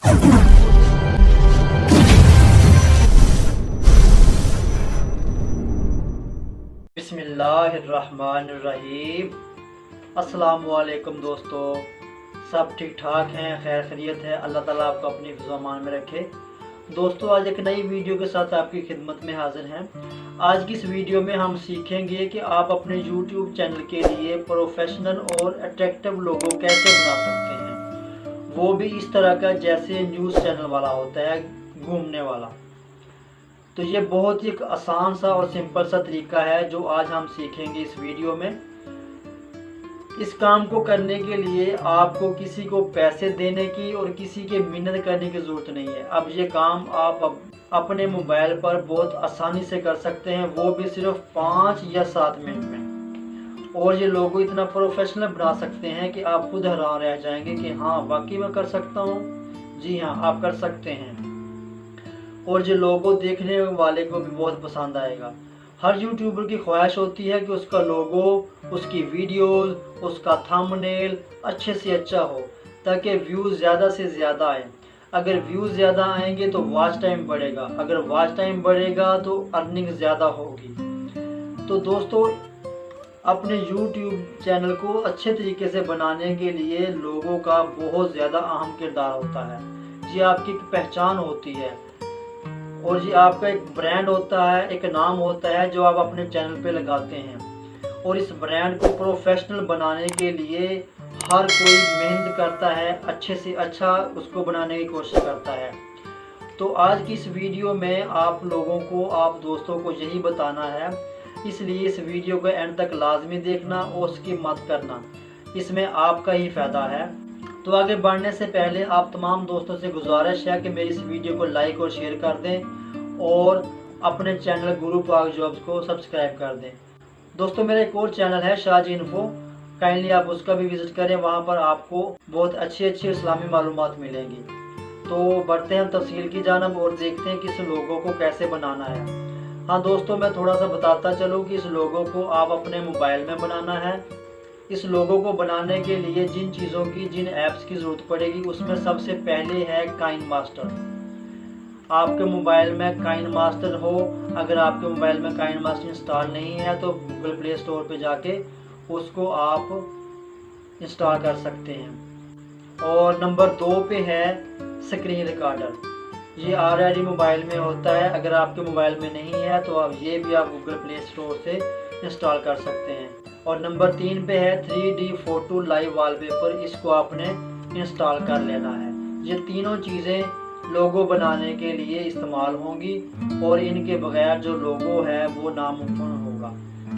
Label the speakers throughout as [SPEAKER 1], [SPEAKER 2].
[SPEAKER 1] बिस्मिल्लाहिर्रहमानिर्रहीम। अस्सलामुअलैकुम दोस्तों, सब ठीक ठाक हैं, खैर खैरियत है। अल्लाह ताला आपको अपनी फ़िज़्ज़ो-अमान में रखे। दोस्तों, आज एक नई वीडियो के साथ आपकी खिदमत में हाजिर हैं। आज की इस वीडियो में हम सीखेंगे कि आप अपने यूट्यूब चैनल के लिए प्रोफेशनल और अट्रैक्टिव लोगो कैसे बना सकते हैं, वो भी इस तरह का जैसे न्यूज़ चैनल वाला होता है, घूमने वाला। तो ये बहुत ही एक आसान सा और सिंपल सा तरीका है जो आज हम सीखेंगे इस वीडियो में। इस काम को करने के लिए आपको किसी को पैसे देने की और किसी के मिन्नत करने की ज़रूरत नहीं है। अब ये काम आप अपने मोबाइल पर बहुत आसानी से कर सकते हैं, वो भी सिर्फ 5 या 7 मिनट में। और ये लोगो इतना प्रोफेशनल बना सकते हैं कि आप खुद हैरान रह जाएंगे कि हाँ, वाकई मैं कर सकता हूँ। जी हाँ, आप कर सकते हैं। और जो लोगो देखने वाले को भी बहुत पसंद आएगा। हर यूट्यूबर की ख्वाहिश होती है कि उसका लोगो, उसकी वीडियोस, उसका थंबनेल अच्छे से अच्छा हो ताकि व्यूज़ ज़्यादा से ज़्यादा आए। अगर व्यूज़ ज़्यादा आएंगे तो वॉच टाइम बढ़ेगा, अगर वॉच टाइम बढ़ेगा तो अर्निंग ज़्यादा होगी। तो दोस्तों, अपने यूट्यूब चैनल को अच्छे तरीके से बनाने के लिए लोगों का बहुत ज़्यादा अहम किरदार होता है। ये आपकी पहचान होती है और ये आपका एक ब्रांड होता है, एक नाम होता है जो आप अपने चैनल पे लगाते हैं। और इस ब्रांड को प्रोफेशनल बनाने के लिए हर कोई मेहनत करता है, अच्छे से अच्छा उसको बनाने की कोशिश करता है। तो आज की इस वीडियो में आप लोगों को, आप दोस्तों को यही बताना है, इसलिए इस वीडियो को एंड तक लाजमी देखना और स्किप मत करना, इसमें आपका ही फ़ायदा है। तो आगे बढ़ने से पहले आप तमाम दोस्तों से गुजारिश है कि मेरी इस वीडियो को लाइक और शेयर कर दें और अपने चैनल गुरु पाक जॉब्स को सब्सक्राइब कर दें। दोस्तों, मेरा एक और चैनल है शाहजी इन्फो, काइंडली आप उसका भी विज़िट करें, वहाँ पर आपको बहुत अच्छी इस्लामी मालूमात मिलेंगी। तो बढ़ते हैं तफसील की जानब और देखते हैं कि इस लोगो को कैसे बनाना है। हाँ दोस्तों, मैं थोड़ा सा बताता चलूँ कि इस लोगो को आप अपने मोबाइल में बनाना है। इस लोगो को बनाने के लिए जिन चीज़ों की, जिन ऐप्स की ज़रूरत पड़ेगी, उसमें सबसे पहले है काइन मास्टर। आपके मोबाइल में काइन मास्टर हो, अगर आपके मोबाइल में काइन मास्टर इंस्टॉल नहीं है तो गूगल प्ले स्टोर पे जाके उसको आप इंस्टॉल कर सकते हैं। और नंबर 2 पे है स्क्रीन रिकॉर्डर। ये ऑलरेडी मोबाइल में होता है, अगर आपके मोबाइल में नहीं है तो आप ये भी आप गूगल प्ले स्टोर से इंस्टॉल कर सकते हैं। और नंबर 3 पे है 3D फोटो लाइव वॉलपेपर, इसको आपने इंस्टॉल कर लेना है। ये तीनों चीज़ें लोगो बनाने के लिए इस्तेमाल होंगी और इनके बगैर जो लोगो है वो नामुमकिन होगा।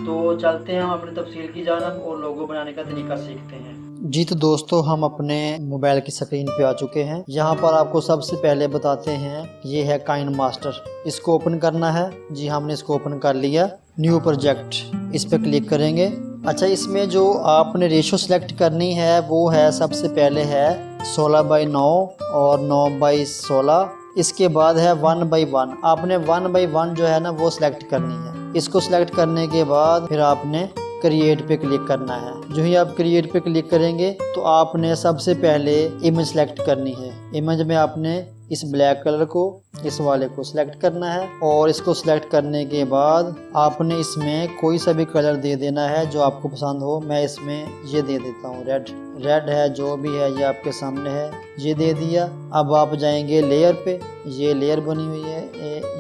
[SPEAKER 1] तो चलते हैं हम अपने तफसील की जानब और लोगो बनाने का तरीका सीखते हैं।
[SPEAKER 2] जी तो दोस्तों, हम अपने मोबाइल की स्क्रीन पे आ चुके हैं। यहाँ पर आपको सबसे पहले बताते हैं, ये है काइन मास्टर, इसको ओपन करना है। जी, हमने इसको ओपन कर लिया। न्यू प्रोजेक्ट, इस पर क्लिक करेंगे। अच्छा, इसमें जो आपने रेशो सेलेक्ट करनी है वो है, सबसे पहले है 16:9 और 9:16। इसके बाद है 1:1। आपने 1:1 जो है ना वो सिलेक्ट करनी है। इसको सिलेक्ट करने के बाद फिर आपने क्रिएट पे क्लिक करना है। जो ही आप क्रिएट पे क्लिक करेंगे तो आपने सबसे पहले इमेज सेलेक्ट करनी है। इमेज में आपने इस ब्लैक कलर को, इस वाले को सिलेक्ट करना है। और इसको सिलेक्ट करने के बाद आपने इसमें कोई सा भी कलर दे देना है जो आपको पसंद हो। मैं इसमें ये दे देता हूँ, रेड है, जो भी है ये आपके सामने है, ये दे दिया। अब आप जाएंगे लेयर पे, ये लेयर बनी हुई है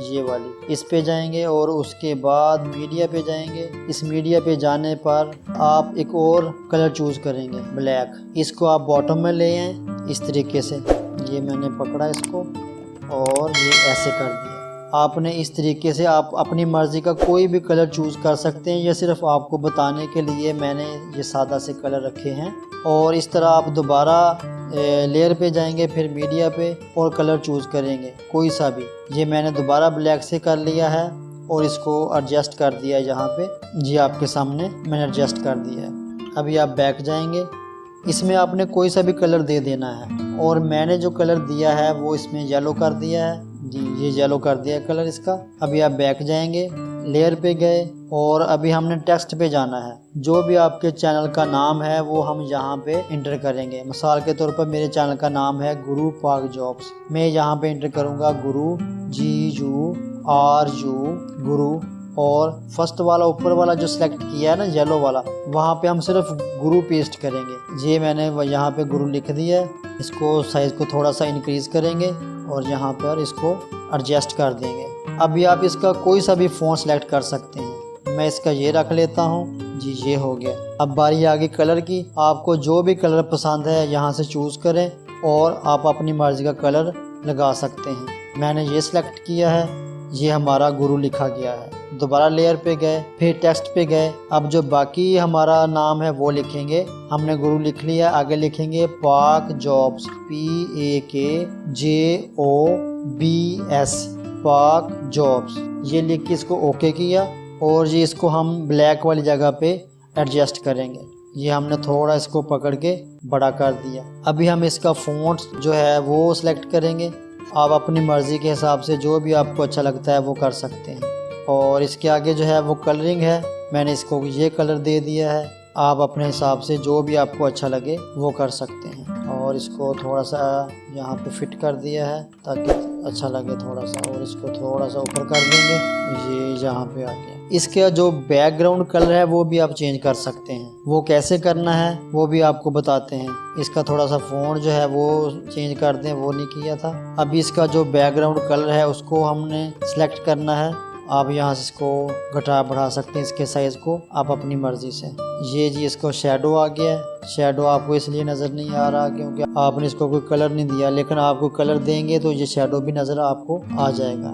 [SPEAKER 2] ये वाली, इस पे जाएंगे और उसके बाद मीडिया पे जाएंगे। इस मीडिया पे जाने पर आप एक और कलर चूज करेंगे, ब्लैक। इसको आप बॉटम में ले आए इस तरीके से। ये मैंने पकड़ा इसको और ये ऐसे कर दिया। आपने इस तरीके से आप अपनी मर्ज़ी का कोई भी कलर चूज़ कर सकते हैं। ये सिर्फ आपको बताने के लिए मैंने ये सादा से कलर रखे हैं। और इस तरह आप दोबारा लेयर पे जाएंगे, फिर मीडिया पे और कलर चूज़ करेंगे कोई सा भी। ये मैंने दोबारा ब्लैक से कर लिया है और इसको एडजस्ट कर दिया है। यहाँ पे जी आपके सामने मैंने एडजस्ट कर दिया है। अभी आप बैक जाएंगे, इसमें आपने कोई सा भी कलर दे देना है। और मैंने जो कलर दिया है वो इसमें येलो कर दिया है। जी, ये येलो कर दिया कलर इसका। अभी आप बैक जाएंगे, लेयर पे गए और अभी हमने टेक्स्ट पे जाना है। जो भी आपके चैनल का नाम है वो हम यहाँ पे इंटर करेंगे। मिसाल के तौर पर मेरे चैनल का नाम है गुरु पाक जॉब्स। मैं यहाँ पे इंटर करूँगा गुरु, GURU गुरु, और फर्स्ट वाला ऊपर वाला जो सिलेक्ट किया है ना येलो वाला, वहाँ पे हम सिर्फ गुरु पेस्ट करेंगे। ये मैंने यहाँ पे गुरु लिख दिया है। इसको साइज को थोड़ा सा इंक्रीज करेंगे और यहाँ पर इसको एडजस्ट कर देंगे। अभी आप इसका कोई सा भी फ़ॉन्ट सेलेक्ट कर सकते हैं। मैं इसका ये रख लेता हूँ जी, ये हो गया। अब बारी आ गई कलर की। आपको जो भी कलर पसंद है यहाँ से चूज़ करें और आप अपनी मर्ज़ी का कलर लगा सकते हैं। मैंने ये सिलेक्ट किया है, ये हमारा गुरु लिखा गया है। दोबारा लेयर पे गए, फिर टेक्स्ट पे गए। अब जो बाकी हमारा नाम है वो लिखेंगे। हमने गुरु लिख लिया, आगे लिखेंगे पाक जॉब्स, PAKJOBS, पाक जॉब्स। ये लिख के इसको ओके किया और ये इसको हम ब्लैक वाली जगह पे एडजस्ट करेंगे। ये हमने थोड़ा इसको पकड़ के बड़ा कर दिया। अभी हम इसका फ़ॉन्ट जो है वो सिलेक्ट करेंगे। आप अपनी मर्ज़ी के हिसाब से जो भी आपको अच्छा लगता है वो कर सकते हैं। और इसके आगे जो है वो कलरिंग है, मैंने इसको ये कलर दे दिया है। आप अपने हिसाब से जो भी आपको अच्छा लगे वो कर सकते हैं। और इसको थोड़ा सा यहाँ पे फिट कर दिया है ताकि अच्छा लगे थोड़ा सा, और इसको थोड़ा सा ऊपर कर देंगे, ये यहाँ पे आ गया। इसका जो बैकग्राउंड कलर है वो भी आप चेंज कर सकते हैं। वो कैसे करना है वो भी आपको बताते हैं। इसका थोड़ा सा फ़ॉन्ट जो है वो चेंज कर दें, वो नहीं किया था। अभी इसका जो बैकग्राउंड कलर है उसको हमने सेलेक्ट करना है। आप यहाँ से इसको घटा बढ़ा सकते हैं, इसके साइज़ को आप अपनी मर्ज़ी से। ये जी इसको शेडो आ गया है। शेडो आपको इसलिए नज़र नहीं आ रहा क्योंकि आपने इसको कोई कलर नहीं दिया, लेकिन आपको कलर देंगे तो ये शेडो भी नज़र आपको आ जाएगा।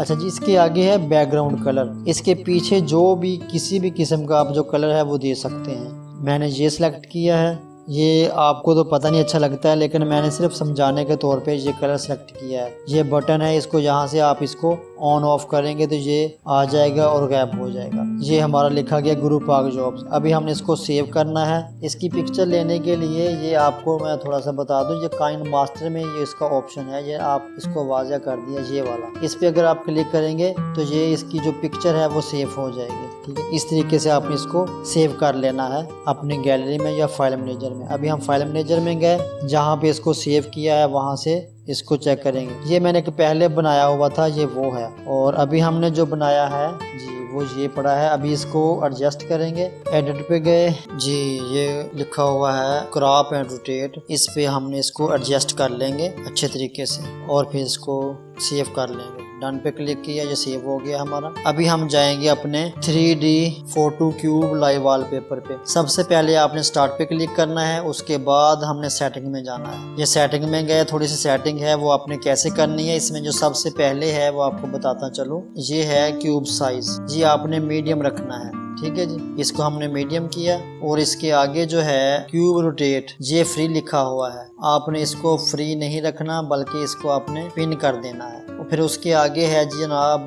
[SPEAKER 2] अच्छा जी, इसके आगे है बैकग्राउंड कलर। इसके पीछे जो भी किसी भी किस्म का आप जो कलर है वो दे सकते हैं। मैंने ये सिलेक्ट किया है। ये आपको तो पता नहीं अच्छा लगता है, लेकिन मैंने सिर्फ समझाने के तौर पे ये कलर सेलेक्ट किया है। ये बटन है, इसको यहाँ से आप इसको ऑन ऑफ करेंगे तो ये आ जाएगा और गायब हो जाएगा। ये हमारा लिखा गया गुरु पाक जॉब्स। अभी हमने इसको सेव करना है। इसकी पिक्चर लेने के लिए ये आपको मैं थोड़ा सा बता दूं, ये काइन मास्टर में ये इसका ऑप्शन है, ये आप इसको वाज़ा कर दिया ये वाला। इस पर अगर आप क्लिक करेंगे तो ये इसकी जो पिक्चर है वो सेव हो जाएगी। ठीक है, इस तरीके से आपने इसको सेव कर लेना है अपनी गैलरी में या फाइल मैनेजर में। अभी हम फाइल मैनेजर में गए, जहाँ पे इसको सेव किया है वहाँ से इसको चेक करेंगे। ये मैंने पहले बनाया हुआ था, ये वो है। और अभी हमने जो बनाया है जी वो ये पड़ा है। अभी इसको एडजस्ट करेंगे। एडिट पे गए जी, ये लिखा हुआ है क्रॉप एंड रोटेट। इस पे हमने इसको एडजस्ट कर लेंगे अच्छे तरीके से और फिर इसको सेव कर लेंगे। डन पे क्लिक किया, ये सेव हो गया हमारा। अभी हम जाएंगे अपने 3D photo cube live wallpaper पे। सबसे पहले आपने स्टार्ट पे क्लिक करना है, उसके बाद हमने सेटिंग में जाना है। ये सेटिंग में गए, थोड़ी सी सेटिंग है वो आपने कैसे करनी है। इसमें जो सबसे पहले है वो आपको बताता चलो, ये है क्यूब साइज। ये आपने मीडियम रखना है। ठीक है जी, इसको हमने मीडियम किया। और इसके आगे जो है क्यूब रोटेट, ये फ्री लिखा हुआ है। आपने इसको फ्री नहीं रखना बल्कि इसको आपने पिन कर देना है। और फिर उसके आगे है जी जनाब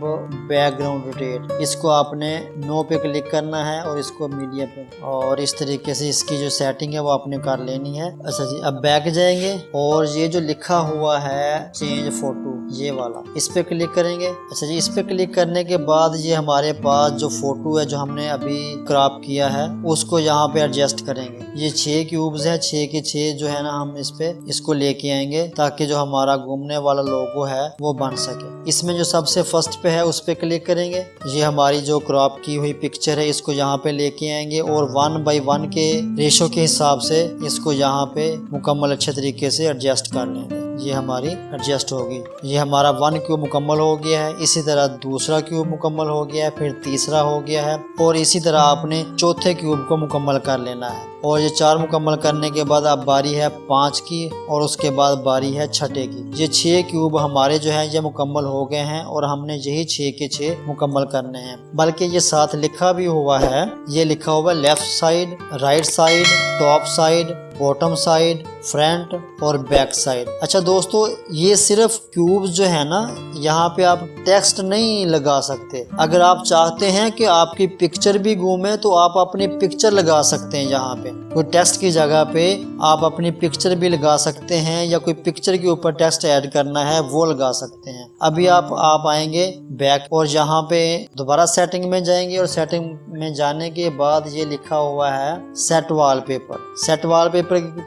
[SPEAKER 2] बैकग्राउंड रोटेट, इसको आपने नो पे क्लिक करना है और इसको मीडियम पे। और इस तरीके से इसकी जो सेटिंग है वो आपने कर लेनी है। अच्छा जी, अब बैक जाएंगे और ये जो लिखा हुआ है चेंज फोटो, ये वाला, इस पे क्लिक करेंगे। अच्छा जी, इस पे क्लिक करने के बाद ये हमारे पास जो फोटो है जो हमने अभी क्रॉप किया है उसको यहाँ पे एडजस्ट करेंगे। ये 6 क्यूब्स है, 6 के 6 जो है ना, हम इस पे इसको लेके आएंगे ताकि जो हमारा घूमने वाला लोगो है वो बन सके। इसमें जो सबसे फर्स्ट पे है उस पे क्लिक करेंगे। ये हमारी जो क्रॉप की हुई पिक्चर है इसको यहाँ पे लेके आएंगे और 1:1 के रेशो के हिसाब से इसको यहाँ पे मुकम्मल अच्छे तरीके से एडजस्ट कर लेंगे। ये हमारी एडजस्ट होगी। ये हमारा 1 क्यूब मुकम्मल हो गया है। इसी तरह दूसरा क्यूब मुकम्मल हो गया है, फिर तीसरा हो गया है और इसी तरह आपने चौथे क्यूब को मुकम्मल कर लेना है। और ये 4 मुकम्मल करने के बाद अब बारी है 5 की और उसके बाद बारी है 6ठे की। ये 6 क्यूब हमारे जो है ये मुकम्मल हो गए हैं और हमने यही 6 के 6 मुकम्मल करने हैं। बल्कि ये साथ लिखा भी हुआ है, ये लिखा हुआ है left side, right side, top side, bottom side, front और बैक साइड। अच्छा दोस्तों, ये सिर्फ क्यूब्स जो है ना, यहाँ पे आप टेक्स्ट नहीं लगा सकते। अगर आप चाहते हैं कि आपकी पिक्चर भी घूमे तो आप अपनी पिक्चर लगा सकते हैं। यहाँ पे कोई टेक्स्ट की जगह पे आप अपनी पिक्चर भी लगा सकते हैं, या कोई पिक्चर के ऊपर टेक्स्ट ऐड करना है वो लगा सकते हैं। अभी आप आएंगे बैक और यहाँ पे दोबारा सेटिंग में जाएंगे, और सेटिंग में जाने के बाद ये लिखा हुआ है सेट वॉलपेपर। सेट वॉलपेपर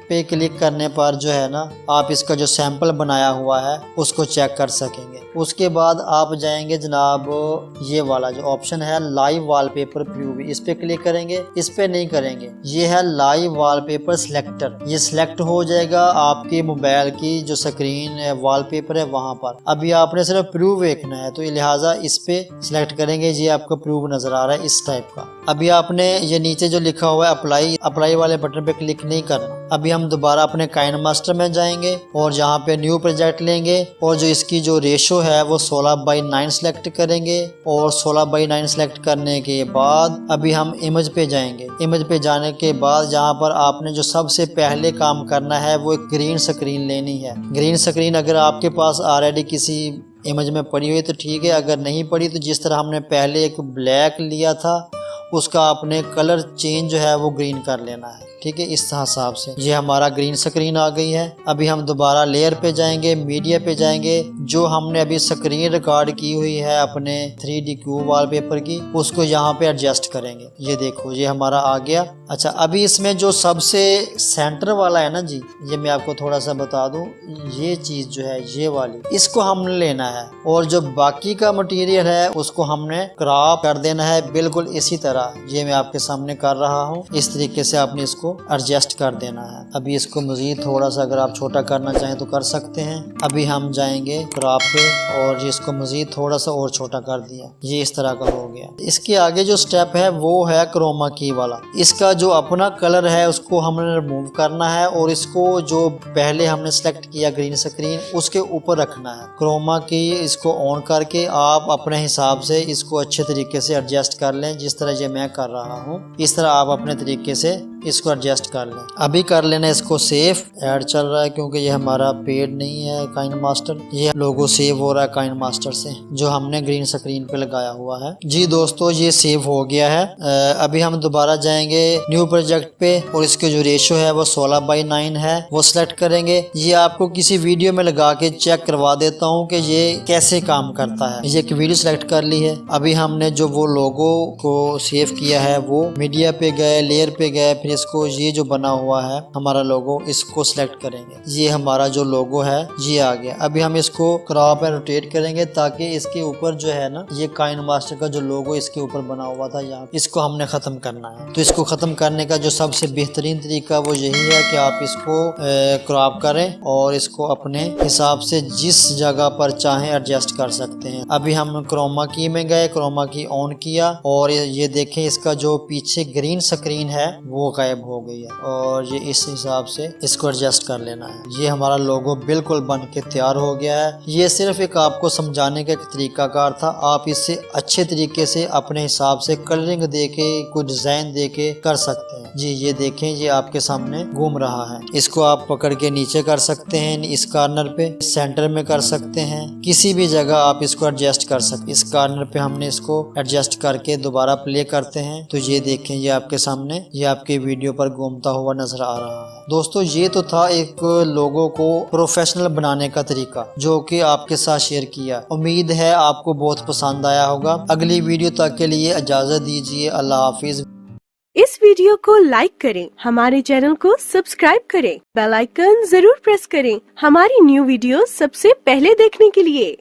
[SPEAKER 2] पे क्लिक करने पर जो है ना, आप इसका जो सैंपल बनाया हुआ है उसको चेक कर सकेंगे। उसके बाद आप जाएंगे जनाब, ये वाला जो ऑप्शन है लाइव वॉलपेपर प्रीव्यू, इस पे क्लिक करेंगे। इस पे नहीं करेंगे, ये है लाइव वॉलपेपर सिलेक्टर। ये सिलेक्ट हो जाएगा आपके मोबाइल की जो स्क्रीन है, वॉलपेपर है वहां पर। अभी आपने सिर्फ प्रीव्यू देखना है तो लिहाजा इस पे सिलेक्ट करेंगे। ये आपका प्रीव्यू नजर आ रहा है इस टाइप का। अभी आपने ये नीचे जो लिखा हुआ है अप्लाई वाले बटन पे क्लिक नहीं करना। अभी हम दोबारा अपने काइनमास्टर में जाएंगे और यहाँ पे न्यू प्रोजेक्ट लेंगे, और जो इसकी जो रेशो है वो 16:9 सिलेक्ट करेंगे। और 16:9 सिलेक्ट करने के बाद अभी हम इमेज पे जाएंगे। इमेज पे जाने के बाद यहाँ पर आपने जो सबसे पहले काम करना है वो एक ग्रीन स्क्रीन लेनी है। ग्रीन स्क्रीन अगर आपके पास ऑलरेडी किसी इमेज में पड़ी हुई तो ठीक है, अगर नहीं पड़ी तो जिस तरह हमने पहले एक ब्लैक लिया था उसका आपने कलर चेंज जो है वो ग्रीन कर लेना है। ठीक है, इस हिसाब से ये हमारा ग्रीन स्क्रीन आ गई है। अभी हम दोबारा लेयर पे जाएंगे, मीडिया पे जाएंगे। जो हमने अभी स्क्रीन रिकॉर्ड की हुई है अपने 3D क्यूब वॉलपेपर की, उसको यहाँ पे एडजस्ट करेंगे। ये देखो, ये हमारा आ गया। अच्छा, अभी इसमें जो सबसे सेंटर वाला है ना जी, ये मैं आपको थोड़ा सा बता दूं, ये चीज जो है ये वाली, इसको हमने लेना है। और जो बाकी का मटेरियल है उसको हमने क्रॉप कर देना है बिल्कुल इसी तरह। ये मैं आपके सामने कर रहा हूँ। इस तरीके से आपने इसको एडजस्ट कर देना है। अभी इसको मजीद थोड़ा सा अगर आप छोटा करना चाहें तो कर सकते हैं। अभी हम जाएंगे क्रॉप पे और इसको मजीद थोड़ा सा और छोटा कर दिया। ये इस तरह का हो गया। इसके आगे जो स्टेप है वो है क्रोमा की वाला। इसका जो अपना कलर है उसको हमने रिमूव करना है, और इसको जो पहले हमने सेलेक्ट किया ग्रीन स्क्रीन उसके ऊपर रखना है। क्रोमा की इसको ऑन करके आप अपने हिसाब से इसको अच्छे तरीके से एडजस्ट कर लें, जिस तरह ये मैं कर रहा हूँ। इस तरह आप अपने तरीके से इसको एडजस्ट कर लें। अभी कर लेना इसको सेव। ऐड चल रहा है क्योंकि ये हमारा पेड नहीं है काइनमास्टर। ये लोगो सेव हो रहा है काइनमास्टर से जो हमने ग्रीन स्क्रीन पे लगाया हुआ है। जी दोस्तों, ये सेव हो गया है। अभी हम दोबारा जाएंगे न्यू प्रोजेक्ट पे, और इसके जो रेशो है वो 16:9 है, वो सिलेक्ट करेंगे। ये आपको किसी वीडियो में लगा के चेक करवा देता हूँ कि ये कैसे काम करता है। ये एक वीडियो सिलेक्ट कर ली है। अभी हमने जो वो लोगो को सेव किया है वो मीडिया पे गए, लेयर पे गए, फिर इसको ये जो बना हुआ है हमारा लोगो, इसको सिलेक्ट करेंगे। ये हमारा जो लोगो है ये आ गया। अभी हम इसको क्रॉप एंड रोटेट करेंगे ताकि इसके ऊपर जो है ना, ये काइनमास्टर का जो लोगो इसके ऊपर बना हुआ था यहाँ, इसको हमने खत्म करना है। तो इसको खत्म करने का जो सबसे बेहतरीन तरीका वो यही है कि आप इसको क्रॉप करें और इसको अपने हिसाब से जिस जगह पर चाहें एडजस्ट कर सकते हैं। अभी हम क्रोमा की में गए, क्रोमा की ऑन किया, और ये देखें इसका जो पीछे ग्रीन स्क्रीन है वो गायब हो गई है, और ये इस हिसाब से इसको एडजस्ट कर लेना है। ये हमारा लोगो बिल्कुल बन के तैयार हो गया है। ये सिर्फ एक आपको समझाने का एक तरीकाकार था। आप इससे अच्छे तरीके से अपने हिसाब से कलरिंग दे के, कोई डिजाइन दे के कर सकते हैं। जी ये देखें, ये आपके सामने घूम रहा है। इसको आप पकड़ के नीचे कर सकते हैं, इस कॉर्नर पे, सेंटर में कर सकते हैं, किसी भी जगह आप इसको एडजस्ट कर सकते। इस कॉर्नर पे हमने इसको एडजस्ट करके दोबारा प्ले करते हैं तो ये देखें, ये आपके सामने, ये आपके वीडियो पर घूमता हुआ नजर आ रहा है। दोस्तों ये तो था एक लोगो को प्रोफेशनल बनाने का तरीका जो कि आपके साथ शेयर किया। उम्मीद है आपको बहुत पसंद आया होगा। अगली वीडियो तक के लिए इजाजत दीजिए। अल्लाह हाफिज।
[SPEAKER 3] इस वीडियो को लाइक करें, हमारे चैनल को सब्सक्राइब करें, बेल आइकन जरूर प्रेस करें हमारी न्यू वीडियो सबसे पहले देखने के लिए।